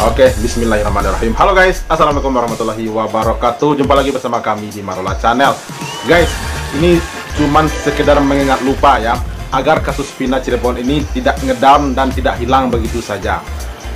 Oke, bismillahirrahmanirrahim. Halo guys, assalamualaikum warahmatullahi wabarakatuh. Jumpa lagi bersama kami di Marola Channel. Guys, ini cuman sekedar mengingat lupa ya, agar kasus Vina Cirebon ini tidak ngedown dan tidak hilang begitu saja.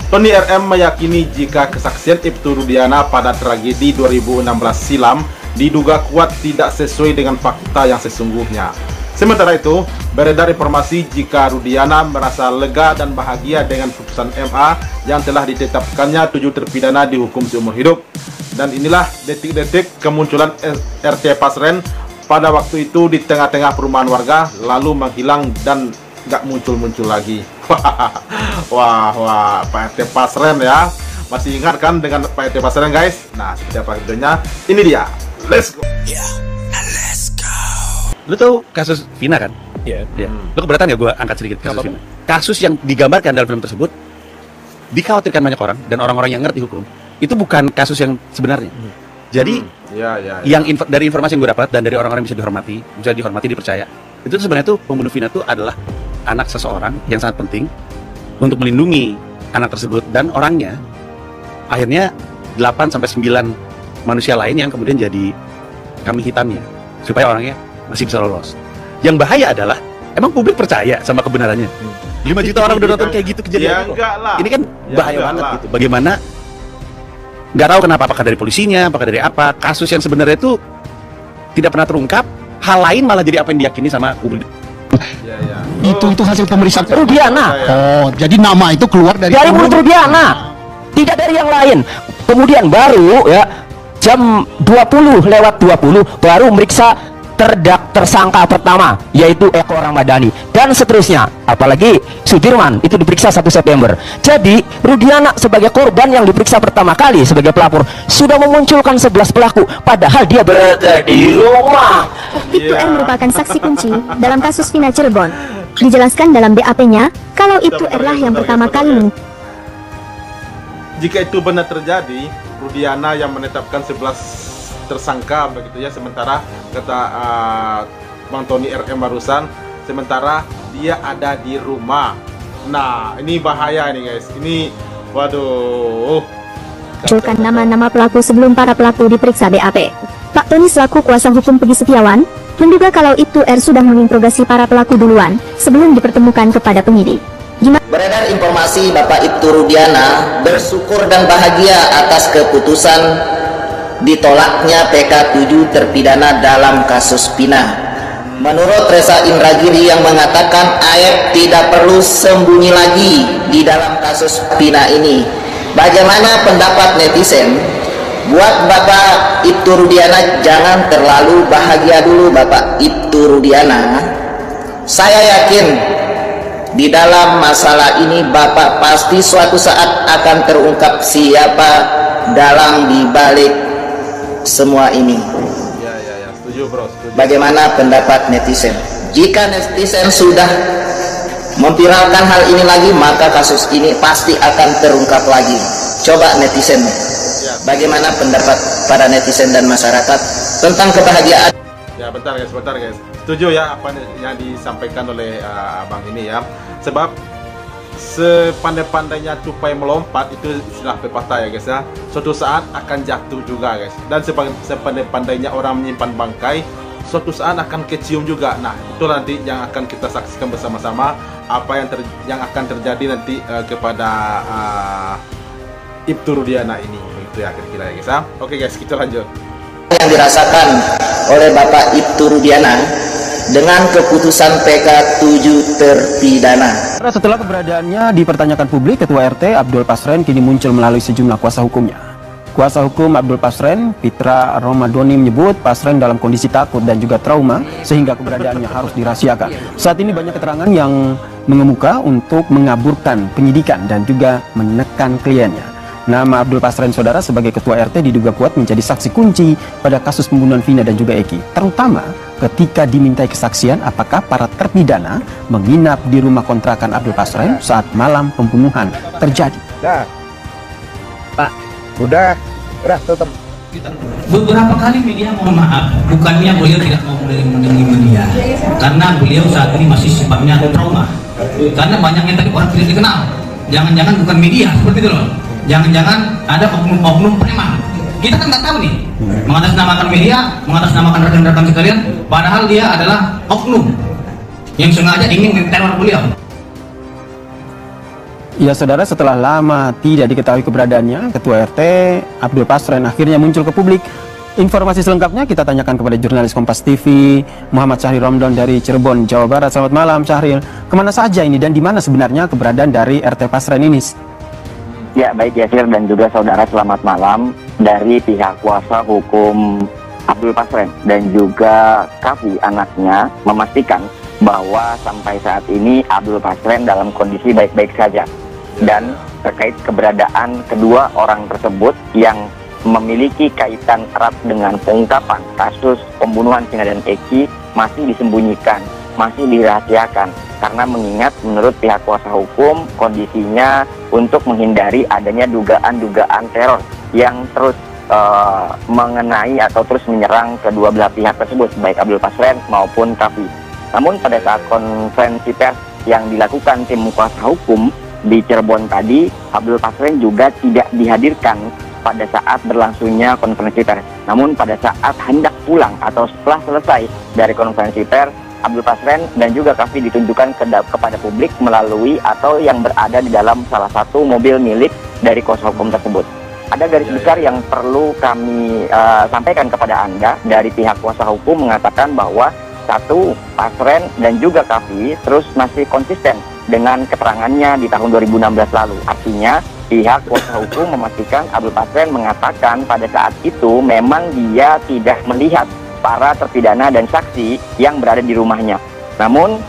Tony RM meyakini jika kesaksian Ibtu Rudiana pada tragedi 2016 silam diduga kuat tidak sesuai dengan fakta yang sesungguhnya. Sementara itu, beredar informasi jika Rudiana merasa lega dan bahagia dengan putusan MA yang telah ditetapkannya 7 terpidana dihukum seumur hidup. Dan inilah detik-detik kemunculan RT Pasren pada waktu itu di tengah-tengah perumahan warga, lalu menghilang dan nggak muncul-muncul lagi. Wah, Pak RT Pasren ya. Masih ingat kan dengan Pak RT Pasren guys? Nah, seperti apa videonya? Ini dia. Let's go. Lu tahu kasus Vina kan? Iya. Lu keberatan ya gue angkat sedikit kasus Vina? Kasus yang digambarkan dalam film tersebut dikhawatirkan banyak orang dan orang-orang yang ngerti hukum itu bukan kasus yang sebenarnya. Jadi yang dari informasi yang gue dapat dan dari orang-orang yang bisa dihormati, dipercaya, itu sebenarnya tuh pembunuh Vina tuh adalah anak seseorang yang sangat penting untuk melindungi anak tersebut, dan orangnya akhirnya 8-9 manusia lain yang kemudian jadi kambing hitamnya supaya orangnya masih bisa lolos. Yang bahaya adalah emang publik percaya sama kebenarannya. 5 juta orang udah nonton kayak gitu kejadian. Ini kan bahaya banget gitu. Bagaimana nggak tahu kenapa, apakah dari polisinya, apakah dari apa, kasus yang sebenarnya itu tidak pernah terungkap, hal lain malah jadi apa yang diyakini sama publik. Itu hasil pemeriksaan Rudiana. Oh, jadi nama itu keluar dari mulut Rudiana, tidak dari yang lain. Kemudian baru ya jam 20:20 baru meriksa tersangka pertama, yaitu Eko Ramadhani, dan seterusnya. Apalagi Sudirman itu diperiksa 1 September. Jadi Rudiana sebagai korban yang diperiksa pertama kali sebagai pelapor sudah memunculkan 11 pelaku, padahal dia berada di rumah. Ibtu R merupakan saksi kunci dalam kasus Vina Cirebon. Dijelaskan dalam BAP-nya kalau Ibtu R lah yang pertama kali. Jika itu benar terjadi, Rudiana yang menetapkan 11 tersangka begitu ya, sementara kata Bang Tony RM barusan, sementara dia ada di rumah. Nah, ini bahaya nih guys. Ini waduh. Munculkan nama-nama pelaku sebelum para pelaku diperiksa BAP. Pak Tony selaku kuasa hukum Peggy Setiawan menduga kalau Ibtu R sudah menginterogasi para pelaku duluan sebelum dipertemukan kepada penyidik. Beredar informasi Bapak Ibtu Rudiana bersyukur dan bahagia atas keputusan ditolaknya PK 7 terpidana dalam kasus Vina. Menurut Reza Indragiri yang mengatakan AF tidak perlu sembunyi lagi di dalam kasus Vina ini. Bagaimana pendapat netizen? Buat Bapak Ibtu Rudiana, jangan terlalu bahagia dulu Bapak Ibtu Rudiana. Saya yakin di dalam masalah ini Bapak pasti suatu saat akan terungkap siapa dalang dibalik semua ini. Setuju bro, setuju. Bagaimana pendapat netizen? Jika netizen sudah memviralkan hal ini lagi, maka kasus ini pasti akan terungkap lagi. Coba netizen, bagaimana pendapat para netizen dan masyarakat tentang kebahagiaan? Ya bentar guys. Setuju ya apa yang disampaikan oleh abang ini ya. Sebab sepandai-pandainya tupai melompat, itu istilah pepatah ya guys ya, suatu saat akan jatuh juga guys. Dan sepandai-pandainya orang menyimpan bangkai, suatu saat akan kecium juga. Nah, itu nanti yang akan kita saksikan bersama-sama, apa yang akan terjadi nanti kepada Ibtu Rudiana ini. Itu ya kira-kira ya guys ya. Oke guys, kita lanjut. Yang dirasakan oleh Bapak Ibtu Rudiana dengan keputusan PK 7 terpidana. Setelah keberadaannya dipertanyakan publik, Ketua RT Abdul Pasren kini muncul melalui sejumlah kuasa hukumnya. Kuasa hukum Abdul Pasren, Fitra Romadoni, menyebut Pasren dalam kondisi takut dan juga trauma sehingga keberadaannya harus dirahasiakan. Saat ini banyak keterangan yang mengemuka untuk mengaburkan penyidikan dan juga menekan kliennya. Nama Abdul Pasren saudara sebagai Ketua RT diduga kuat menjadi saksi kunci pada kasus pembunuhan Vina dan juga Eki, terutama ketika dimintai kesaksian apakah para terpidana menginap di rumah kontrakan Abdul Pasren saat malam pembunuhan terjadi. Pak, udah tutup. Beberapa kali media mohon maaf, bukannya beliau tidak mau melindungi media, karena beliau saat ini masih sifatnya trauma, karena banyak yang tadi orang tidak dikenal. Jangan-jangan bukan media seperti itu loh. jangan-jangan ada oknum-oknum preman. Kita kan nggak tahu nih, mengatasnamakan media, mengatasnamakan rekan-rekan sekalian, padahal dia adalah oknum yang sengaja ingin meneror beliau. Ya saudara, setelah lama tidak diketahui keberadaannya, Ketua RT Abdul Pasren akhirnya muncul ke publik. Informasi selengkapnya kita tanyakan kepada jurnalis Kompas TV Muhammad Syahril Romdon dari Cirebon, Jawa Barat. Selamat malam Syahril, kemana saja ini dan di mana sebenarnya keberadaan dari RT Pasren ini? Ya baik Yasir dan juga saudara, selamat malam. Dari pihak kuasa hukum Abdul Pasren dan juga Kavi anaknya memastikan bahwa sampai saat ini Abdul Pasren dalam kondisi baik-baik saja. Dan terkait keberadaan kedua orang tersebut yang memiliki kaitan erat dengan pengungkapan kasus pembunuhan Vina dan Eki masih disembunyikan, masih dirahasiakan, karena mengingat menurut pihak kuasa hukum kondisinya untuk menghindari adanya dugaan-dugaan teror yang terus mengenai atau terus menyerang kedua belah pihak tersebut, baik Abdul Pasren maupun Kavi. Namun pada saat konferensi pers yang dilakukan tim kuasa hukum di Cirebon tadi, Abdul Pasren juga tidak dihadirkan pada saat berlangsungnya konferensi pers. Namun pada saat hendak pulang atau setelah selesai dari konferensi pers, Abdul Pasren dan juga Kavi ditunjukkan kepada publik melalui atau yang berada di dalam salah satu mobil milik dari kuasa hukum tersebut. Ada garis besar yang perlu kami sampaikan kepada Anda. Dari pihak kuasa hukum mengatakan bahwa satu, Pasren dan juga Kavi terus masih konsisten dengan keterangannya di tahun 2016 lalu. Artinya pihak kuasa hukum memastikan Abdul Pasren mengatakan pada saat itu memang dia tidak melihat para terpidana dan saksi yang berada di rumahnya. Namun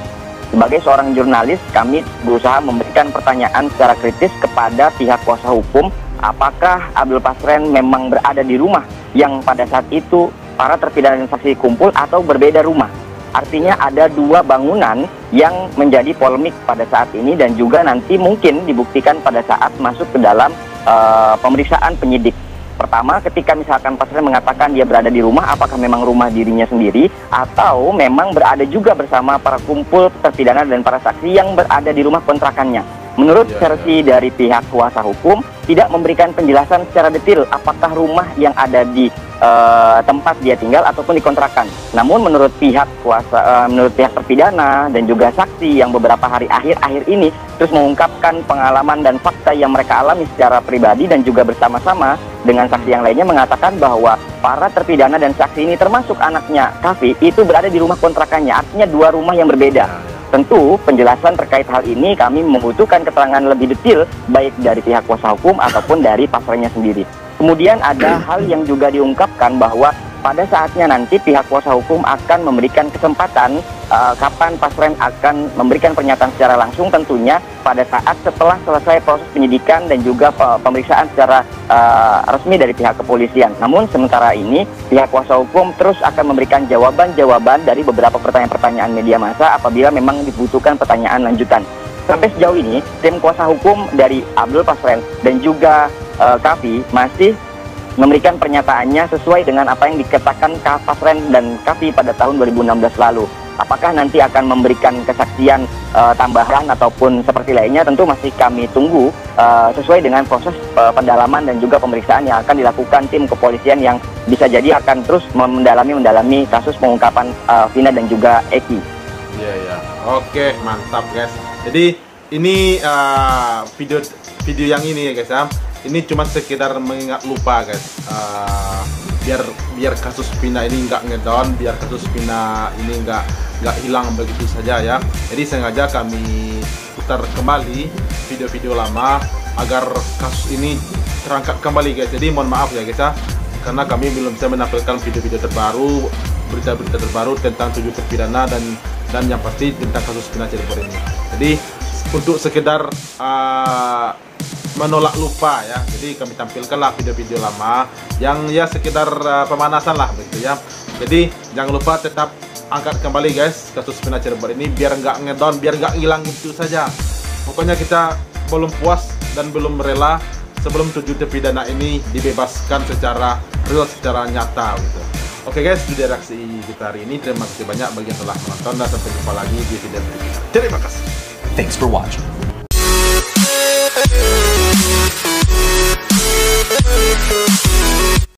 sebagai seorang jurnalis, kami berusaha memberikan pertanyaan secara kritis kepada pihak kuasa hukum, apakah Abdul Pasren memang berada di rumah yang pada saat itu para terpidana dan saksi kumpul atau berbeda rumah. Artinya ada dua bangunan yang menjadi polemik pada saat ini dan juga nanti mungkin dibuktikan pada saat masuk ke dalam pemeriksaan penyidik. Pertama, ketika misalkan Pasren mengatakan dia berada di rumah, apakah memang rumah dirinya sendiri atau memang berada juga bersama para kumpul terpidana dan para saksi yang berada di rumah kontrakannya. Menurut versi dari pihak kuasa hukum, tidak memberikan penjelasan secara detail apakah rumah yang ada di tempat dia tinggal ataupun dikontrakan. Namun menurut pihak menurut pihak terpidana dan juga saksi yang beberapa hari akhir ini terus mengungkapkan pengalaman dan fakta yang mereka alami secara pribadi dan juga bersama-sama dengan saksi yang lainnya, mengatakan bahwa para terpidana dan saksi ini termasuk anaknya Kavi itu berada di rumah kontrakannya. Artinya dua rumah yang berbeda. Tentu penjelasan terkait hal ini kami membutuhkan keterangan lebih detail baik dari pihak kuasa hukum ataupun dari Pasrennya sendiri. Kemudian ada hal yang juga diungkapkan bahwa pada saatnya nanti pihak kuasa hukum akan memberikan kesempatan kapan Pasren akan memberikan pernyataan secara langsung, tentunya pada saat setelah selesai proses penyidikan dan juga pemeriksaan secara resmi dari pihak kepolisian. Namun sementara ini pihak kuasa hukum terus akan memberikan jawaban-jawaban dari beberapa pertanyaan-pertanyaan media massa apabila memang dibutuhkan pertanyaan lanjutan. Sampai sejauh ini tim kuasa hukum dari Abdul Pasren dan juga Kavi masih memberikan pernyataannya sesuai dengan apa yang dikatakan Pasren dan Kavi pada tahun 2016 lalu. Apakah nanti akan memberikan kesaksian tambahan ataupun seperti lainnya, tentu masih kami tunggu sesuai dengan proses pendalaman dan juga pemeriksaan yang akan dilakukan tim kepolisian yang bisa jadi akan terus mendalami kasus pengungkapan Vina dan juga Eki. Iya. Oke, mantap guys. Jadi ini video yang ini ya guys ya. Ini cuma sekedar mengingat lupa guys, biar kasus Vina ini nggak ngedown, biar kasus Vina ini nggak hilang begitu saja ya. Jadi sengaja kami putar kembali video-video lama agar kasus ini terangkat kembali guys. Jadi mohon maaf ya guys ya, karena kami belum bisa menampilkan video-video terbaru, berita-berita terbaru tentang 7 terpidana dan yang pasti tentang kasus Vina Cirebon ini. Jadi untuk sekedar menolak lupa ya, jadi kami tampilkanlah video-video lama yang ya sekedar pemanasan lah begitu ya. Jadi jangan lupa tetap angkat kembali guys kasus Vina Cirebon ini biar nggak ngedown, biar nggak hilang itu saja. Pokoknya kita belum puas dan belum rela sebelum 7 terpidana ini dibebaskan secara real, secara nyata gitu. Oke guys, itu dia reaksi kita hari ini. Terima kasih banyak bagi yang telah menonton dan sampai jumpa lagi di video berikutnya. Terima kasih. Thanks for watching.